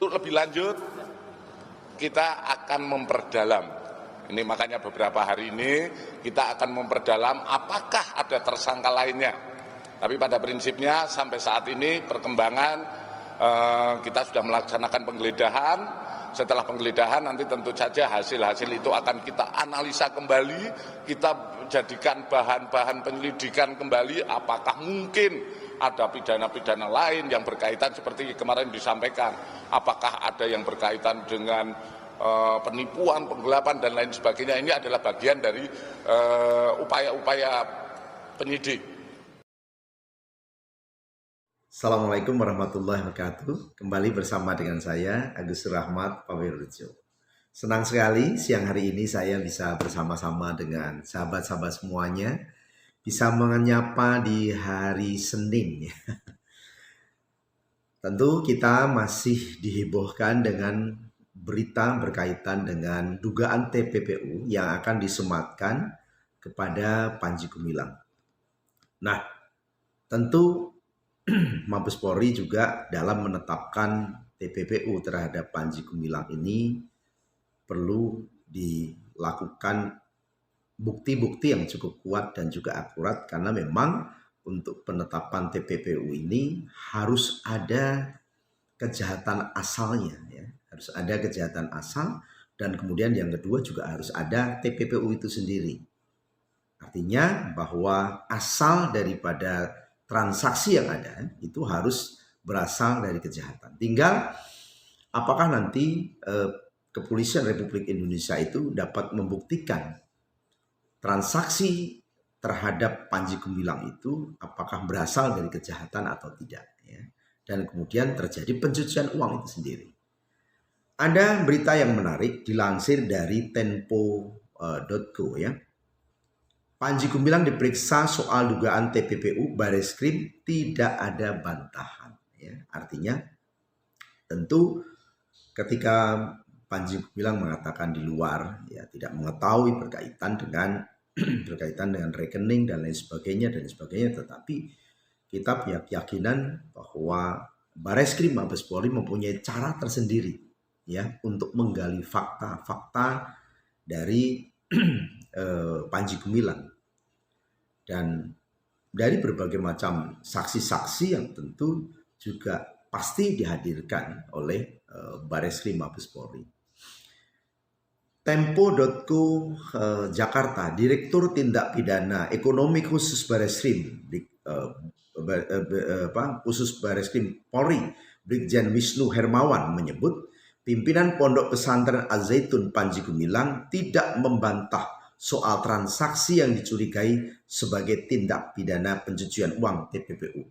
Untuk lebih lanjut, kita akan memperdalam. Ini makanya beberapa hari ini kita akan memperdalam apakah ada tersangka lainnya. Tapi pada prinsipnya sampai saat ini perkembangan kita sudah melaksanakan penggeledahan. Setelah penggeledahan nanti tentu saja hasil-hasil itu akan kita analisa kembali, kita jadikan bahan-bahan penyelidikan kembali apakah mungkin ada pidana-pidana lain yang berkaitan seperti kemarin disampaikan. Apakah ada yang berkaitan dengan penipuan, penggelapan, dan lain sebagainya. Ini adalah bagian dari upaya-upaya penyidik. Assalamualaikum warahmatullahi wabarakatuh. Kembali bersama dengan saya, Agus Rahmat Pawirjo. Senang sekali siang hari ini saya bisa bersama-sama dengan sahabat-sahabat semuanya. Bisa menyapa di hari Senin. Tentu kita masih dihebohkan dengan berita berkaitan dengan dugaan TPPU yang akan disematkan kepada Panji Gumilang. Nah, tentu Mabes Polri juga dalam menetapkan TPPU terhadap Panji Gumilang ini perlu dilakukan bukti-bukti yang cukup kuat dan juga akurat, karena memang untuk penetapan TPPU ini harus ada kejahatan asalnya, ya. Harus ada kejahatan asal, dan kemudian yang kedua juga harus ada TPPU itu sendiri. Artinya bahwa asal daripada transaksi yang ada itu harus berasal dari kejahatan. Tinggal apakah nanti Kepolisian Republik Indonesia itu dapat membuktikan transaksi terhadap Panji Gumilang itu apakah berasal dari kejahatan atau tidak, ya. Dan kemudian terjadi pencucian uang itu sendiri. Ada berita yang menarik dilansir dari tempo.co, ya. Panji Gumilang diperiksa soal dugaan TPPU, Bareskrim tidak ada bantahan, ya. Artinya tentu ketika Panji Gumilang mengatakan di luar, ya, tidak mengetahui berkaitan dengan rekening dan lain sebagainya, tetapi kita punya keyakinan bahwa Bareskrim Mabes Polri mempunyai cara tersendiri, ya, untuk menggali fakta-fakta dari Panji Gumilang, dan dari berbagai macam saksi-saksi yang tentu juga pasti dihadirkan oleh Bareskrim Mabes Polri. Tempo.co Jakarta, Direktur Tindak Pidana Ekonomi Khusus Bareskrim khusus Bareskrim Polri, Brigjen Wisnu Hermawan menyebut pimpinan Pondok Pesantren Az-Zaitun Panji Gumilang tidak membantah soal transaksi yang dicurigai sebagai tindak pidana pencucian uang TPPU.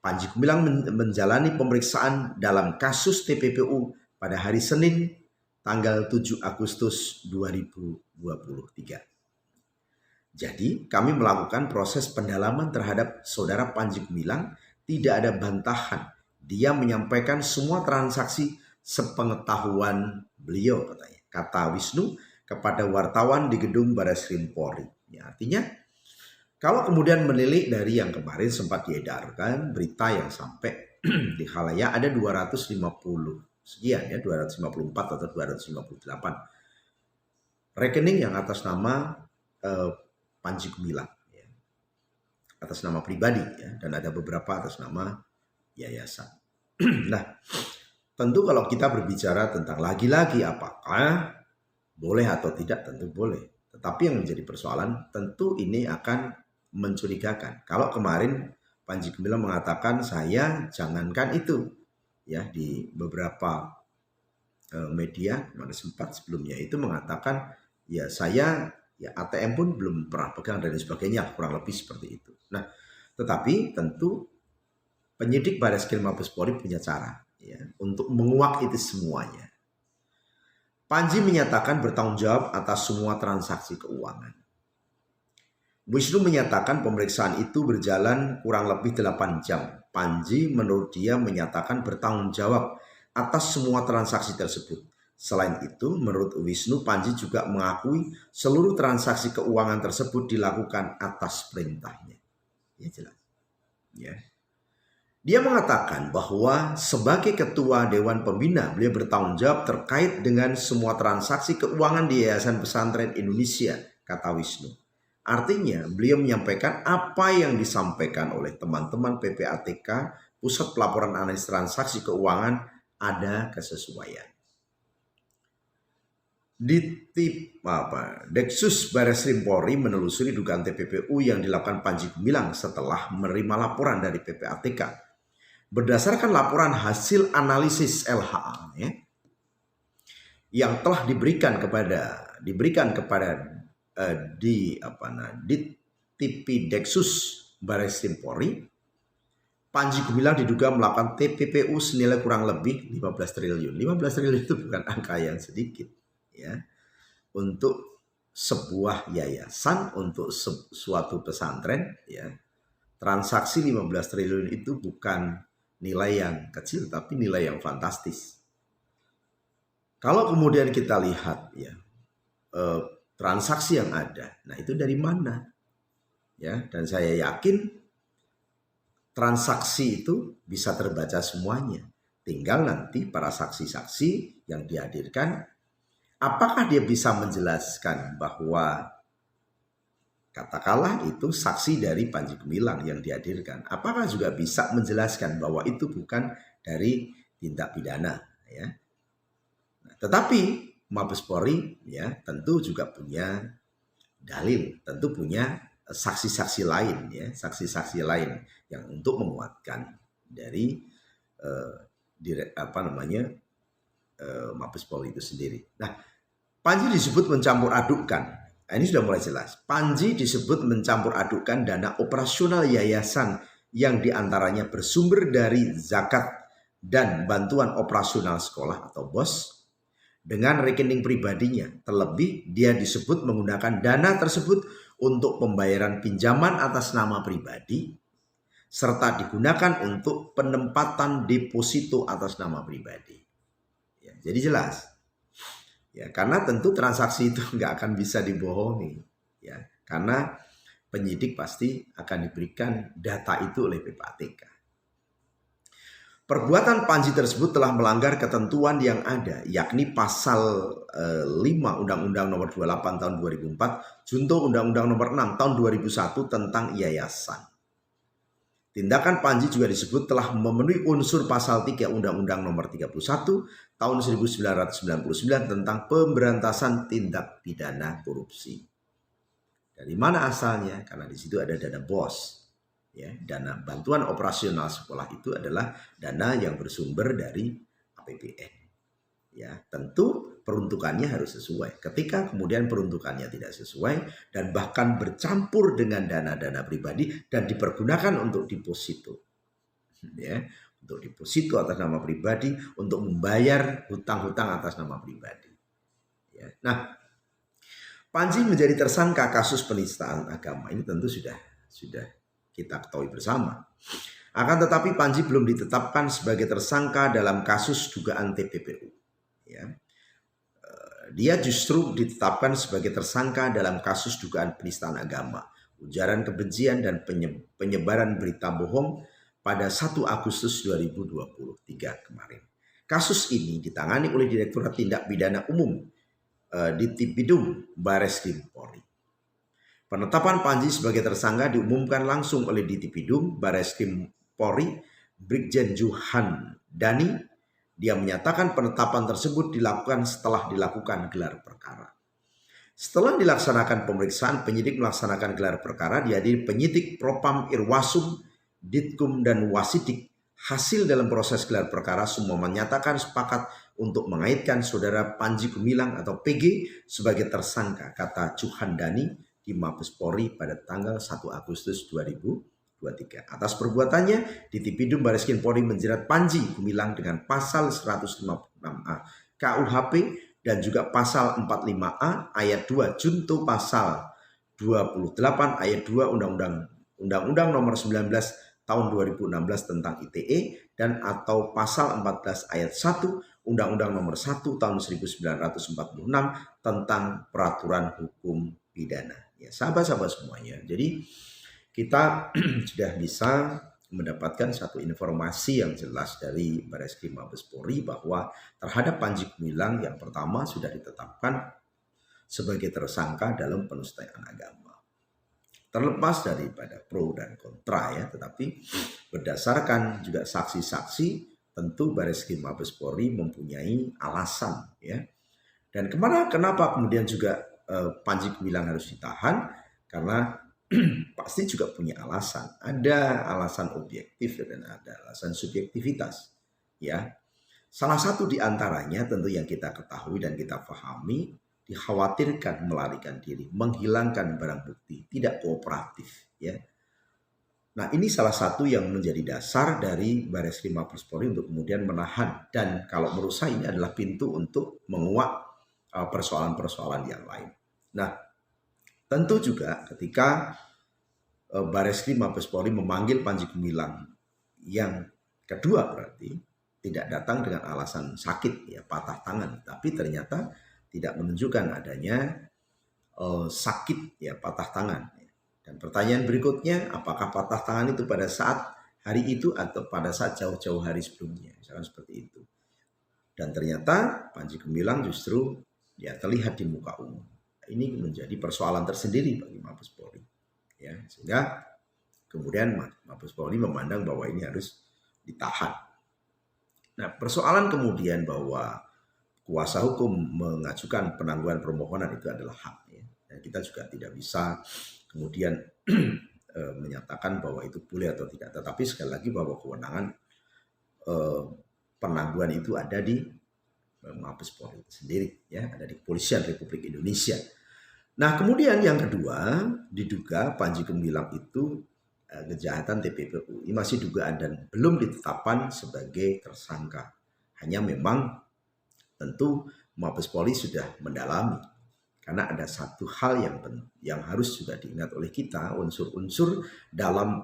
Panji Gumilang menjalani pemeriksaan dalam kasus TPPU pada hari Senin tanggal 7 Agustus 2023. Jadi kami melakukan proses pendalaman terhadap saudara Panji Gumilang, tidak ada bantahan. Dia menyampaikan semua transaksi sepengetahuan beliau, katanya, kata Wisnu kepada wartawan di gedung Bareskrim Polri. Ya, artinya kalau kemudian menilik dari yang kemarin sempat diedarkan berita yang sampai di khalayak ada 250 sekian, ya, 254 atau 258 rekening yang atas nama Panji Gumilang, ya, atas nama pribadi, ya, dan ada beberapa atas nama yayasan. Nah, tentu kalau kita berbicara tentang lagi-lagi apakah boleh atau tidak, tentu boleh. Tetapi yang menjadi persoalan tentu ini akan mencurigakan. Kalau kemarin Panji Gumilang mengatakan saya jangankan itu, ya, di beberapa media mana sempat sebelumnya itu mengatakan ya saya ya ATM pun belum pernah pegang dan sebagainya, kurang lebih seperti itu. Nah, tetapi tentu penyidik Bareskrim Mabes Polri punya cara, ya, untuk menguak itu semuanya. Panji menyatakan bertanggung jawab atas semua transaksi keuangan. Wisnu menyatakan pemeriksaan itu berjalan kurang lebih 8 jam. Panji menurut dia menyatakan bertanggung jawab atas semua transaksi tersebut. Selain itu, menurut Wisnu, Panji juga mengakui seluruh transaksi keuangan tersebut dilakukan atas perintahnya. Ya, jelas. Ya. Dia mengatakan bahwa sebagai ketua Dewan Pembina, beliau bertanggung jawab terkait dengan semua transaksi keuangan di Yayasan Pesantren Indonesia, kata Wisnu. Artinya, beliau menyampaikan apa yang disampaikan oleh teman-teman PPATK, Pusat Pelaporan Analisis Transaksi Keuangan, ada kesesuaian. Deksus Bareskrim Polri menelusuri dugaan TPPU yang dilakukan Panji Gumilang setelah menerima laporan dari PPATK. Berdasarkan laporan hasil analisis LHA yang telah diberikan kepada TP Deksus Bareskrim Polri, Panji Gumilang diduga melakukan TPPU senilai kurang lebih 15 triliun. 15 triliun itu bukan angka yang sedikit, ya. Untuk sebuah yayasan, untuk suatu pesantren, ya. Transaksi 15 triliun itu bukan nilai yang kecil, tapi nilai yang fantastis. Kalau kemudian kita lihat, ya, transaksi yang ada, nah itu dari mana? Ya, dan saya yakin transaksi itu bisa terbaca semuanya. Tinggal nanti para saksi-saksi yang dihadirkan, apakah dia bisa menjelaskan bahwa katakanlah itu saksi dari Panji Gumilang yang dihadirkan, apakah juga bisa menjelaskan bahwa itu bukan dari tindak pidana, ya. Nah, tetapi Mabes Polri, ya, tentu juga punya dalil, tentu punya saksi-saksi lain, ya, saksi-saksi lain yang untuk menguatkan dari Mabes Polri itu sendiri. Nah, Panji disebut mencampur adukkan. Nah, ini sudah mulai jelas. Panji disebut mencampur adukkan dana operasional yayasan yang diantaranya bersumber dari zakat dan bantuan operasional sekolah atau BOS dengan rekening pribadinya. Terlebih dia disebut menggunakan dana tersebut untuk pembayaran pinjaman atas nama pribadi serta digunakan untuk penempatan deposito atas nama pribadi. Ya, jadi jelas. Ya, karena tentu transaksi itu nggak akan bisa dibohongi, ya, karena penyidik pasti akan diberikan data itu oleh PPATK. Perbuatan Panji tersebut telah melanggar ketentuan yang ada, yakni pasal 5 Undang-Undang Nomor 28 Tahun 2004, junto Undang-Undang Nomor 6 Tahun 2001 tentang yayasan. Tindakan Panji juga disebut telah memenuhi unsur pasal 3 Undang-Undang Nomor 31 Tahun 1999 tentang pemberantasan tindak pidana korupsi. Dari mana asalnya? Karena di situ ada dana BOS. Ya, dana bantuan operasional sekolah itu adalah dana yang bersumber dari APBN. Ya, tentu peruntukannya harus sesuai. Ketika kemudian peruntukannya tidak sesuai dan bahkan bercampur dengan dana-dana pribadi dan dipergunakan untuk deposito, ya, untuk deposito atas nama pribadi, untuk membayar hutang-hutang atas nama pribadi. Ya. Nah, Panji menjadi tersangka kasus penistaan agama ini tentu sudah kita ketahui bersama. Akan tetapi Panji belum ditetapkan sebagai tersangka dalam kasus dugaan TPPU. Ya. Dia justru ditetapkan sebagai tersangka dalam kasus dugaan penistaan agama, ujaran kebencian dan penyebaran berita bohong pada 1 Agustus 2023 kemarin. Kasus ini ditangani oleh Direktorat Tindak Pidana Umum Ditipidum Bareskrim Polri. Penetapan Panji sebagai tersangka diumumkan langsung oleh Ditipidum Bareskrim Polri Brigjen Johan Dani. Dia menyatakan penetapan tersebut dilakukan setelah dilakukan gelar perkara. Setelah dilaksanakan pemeriksaan, penyidik melaksanakan gelar perkara dihadiri penyidik Propam Irwasum, Ditkum dan Wasidik. Hasil dalam proses gelar perkara semua menyatakan sepakat untuk mengaitkan saudara Panji Gumilang atau PG sebagai tersangka, kata Johan Dani di Mabes Polri pada tanggal 1 Agustus 2023. Atas perbuatannya, Ditipidum Bareskrim Polri menjerat Panji Gumilang dengan pasal 156A KUHP dan juga pasal 45A ayat 2 junto pasal 28 ayat 2 Undang-Undang Nomor 19 Tahun 2016 tentang ITE dan atau pasal 14 ayat 1 Undang-Undang Nomor 1 Tahun 1946 tentang peraturan hukum pidana. Ya, sahabat-sahabat semuanya. Jadi kita sudah bisa mendapatkan satu informasi yang jelas dari Bareskrim Mabes Polri bahwa terhadap Panji Gumilang yang pertama sudah ditetapkan sebagai tersangka dalam penistaan agama. Terlepas daripada pro dan kontra ya, tetapi berdasarkan juga saksi-saksi, tentu Bareskrim Mabes Polri mempunyai alasan ya. Dan kenapa kemudian juga Panji Gumilang harus ditahan? Karena pasti juga punya alasan. Ada alasan objektif dan ada alasan subjektivitas. Ya, salah satu di antaranya tentu yang kita ketahui dan kita pahami, dikhawatirkan melarikan diri, menghilangkan barang bukti, tidak kooperatif. Ya, nah ini salah satu yang menjadi dasar dari Bareskrim Mabes Polri untuk kemudian menahan, dan kalau menurut saya ini adalah pintu untuk menguak persoalan-persoalan yang lain. Nah, tentu juga ketika Bareskrim Mabes Polri memanggil Panji Gumilang yang kedua berarti tidak datang dengan alasan sakit ya, patah tangan, tapi ternyata tidak menunjukkan adanya sakit ya, patah tangan. Dan pertanyaan berikutnya, apakah patah tangan itu pada saat hari itu atau pada saat jauh-jauh hari sebelumnya, misalkan seperti itu. Dan ternyata Panji Gumilang justru ya terlihat di muka umum. Ini menjadi persoalan tersendiri bagi Mabes Polri. Ya, sehingga kemudian Mabes Polri memandang bahwa ini harus ditahan. Nah, persoalan kemudian bahwa kuasa hukum mengajukan penangguhan permohonan itu adalah hak. Ya. Dan kita juga tidak bisa kemudian menyatakan bahwa itu boleh atau tidak. Tetapi sekali lagi bahwa kewenangan penangguhan itu ada di Mabes Polri sendiri, ya, ada di Kepolisian Republik Indonesia. Nah, kemudian yang kedua, diduga Panji Gumilang itu kejahatan TPPU. Ini masih dugaan dan belum ditetapkan sebagai tersangka. Hanya memang tentu Mabes Polri sudah mendalami. Karena ada satu hal yang harus juga diingat oleh kita, unsur-unsur dalam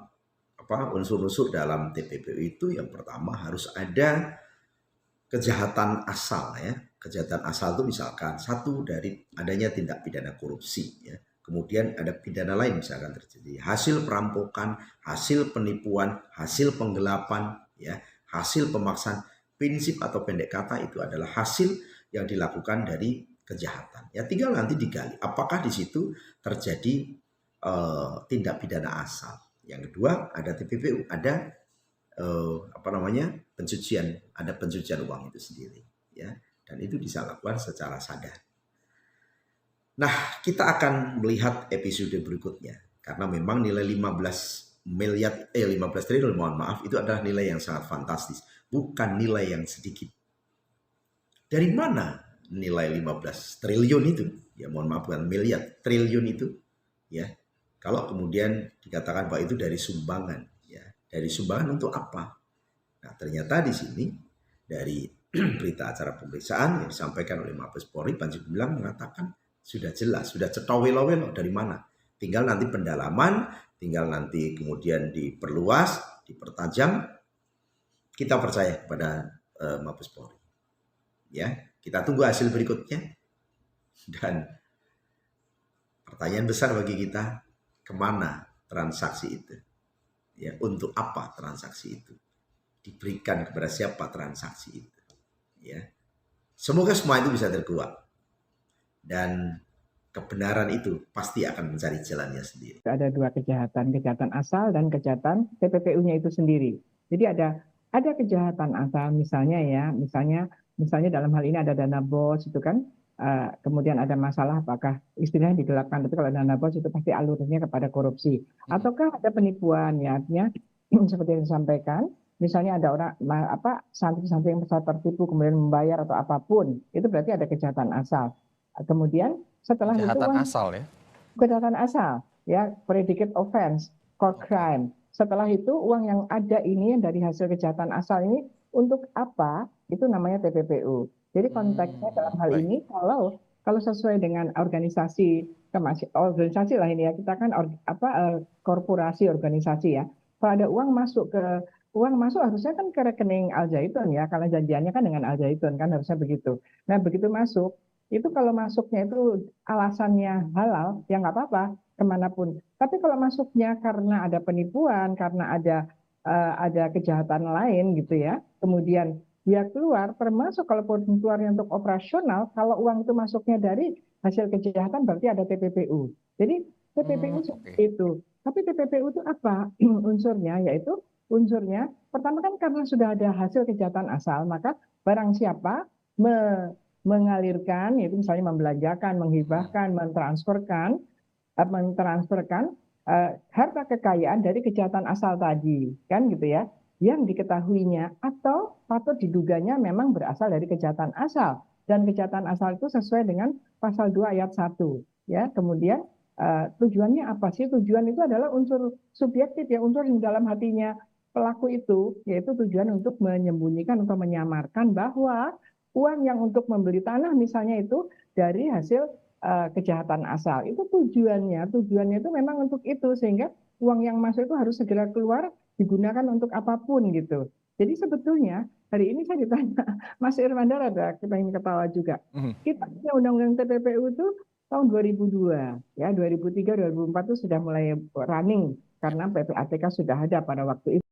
unsur-unsur dalam TPPU itu yang pertama harus ada kejahatan asal ya. Kejahatan asal itu misalkan satu dari adanya tindak pidana korupsi ya. Kemudian ada pidana lain misalkan terjadi hasil perampokan, hasil penipuan, hasil penggelapan ya, hasil pemaksaan. Prinsip atau pendek kata itu adalah hasil yang dilakukan dari kejahatan. Ya tinggal nanti digali apakah di situ terjadi tindak pidana asal. Yang kedua ada TPPU, ada pencucian uang itu sendiri ya. Dan itu bisa lakukan secara sadar. Nah, kita akan melihat episode berikutnya karena memang nilai 15 triliun, mohon maaf, itu adalah nilai yang sangat fantastis, bukan nilai yang sedikit. Dari mana nilai 15 triliun itu? Ya, mohon maaf, bukan miliar, triliun itu ya. Kalau kemudian dikatakan bahwa itu dari sumbangan, ya. Dari sumbangan untuk apa? Nah, ternyata di sini dari berita acara pemeriksaan yang disampaikan oleh Mabes Polri, Panji Gumilang mengatakan sudah jelas, sudah cetowelo-welo dari mana. Tinggal nanti pendalaman, tinggal nanti kemudian diperluas, dipertajam. Kita percaya kepada Mabes Polri. Ya, kita tunggu hasil berikutnya. Dan pertanyaan besar bagi kita, kemana transaksi itu? Ya, untuk apa transaksi itu? Diberikan kepada siapa transaksi itu? Ya, semoga semua itu bisa terkuak dan kebenaran itu pasti akan mencari jalannya sendiri. Ada dua kejahatan asal dan kejahatan TPPU-nya itu sendiri. Jadi ada kejahatan asal misalnya dalam hal ini ada dana bos itu kan, kemudian ada masalah apakah istilahnya digelapkan, tapi kalau dana bos itu pasti alurnya kepada korupsi. Ataukah ada penipuan ya, artinya seperti yang disampaikan. Misalnya ada orang santri-santri yang pesawat tertipu kemudian membayar atau apapun, itu berarti ada kejahatan asal. Kemudian setelah kejahatan itu asal ya. Kejahatan asal ya, predicate offense, core crime. Setelah itu uang yang ada ini dari hasil kejahatan asal ini untuk apa? Itu namanya TPPU. Jadi konteksnya dalam hal ini kalau sesuai dengan organisasi lah ini ya, kita kan korporasi organisasi ya. Kalau ada uang masuk harusnya kan ke rekening Al Zaitun ya, karena janjiannya kan dengan Al Zaitun kan harusnya begitu. Nah begitu masuk, itu kalau masuknya itu alasannya halal, ya nggak apa-apa kemanapun. Tapi kalau masuknya karena ada penipuan, karena ada ada kejahatan lain gitu ya, kemudian dia keluar, termasuk kalaupun keluarnya untuk operasional, kalau uang itu masuknya dari hasil kejahatan berarti ada TPPU. Jadi TPPU seperti itu. Tapi TPPU itu apa unsurnya? Yaitu unsurnya pertama kan karena sudah ada hasil kejahatan asal, maka barang siapa mengalirkan, yaitu misalnya membelanjakan, menghibahkan, mentransferkan harta kekayaan dari kejahatan asal tadi, kan gitu ya, yang diketahuinya atau patut diduganya memang berasal dari kejahatan asal, dan kejahatan asal itu sesuai dengan pasal 2 ayat 1 ya. Kemudian tujuannya apa sih? Tujuan itu adalah unsur subjektif ya, unsur di dalam hatinya pelaku itu, yaitu tujuan untuk menyembunyikan atau menyamarkan bahwa uang yang untuk membeli tanah misalnya itu dari hasil kejahatan asal. Itu tujuannya itu memang untuk itu, sehingga uang yang masuk itu harus segera keluar digunakan untuk apapun gitu. Jadi sebetulnya hari ini saya ditanya Mas Irwandar, ada kita ingin ketawa juga. Kita punya undang-undang TPPU itu tahun 2002 ya, 2003 2004 itu sudah mulai running karena PPATK sudah ada pada waktu itu.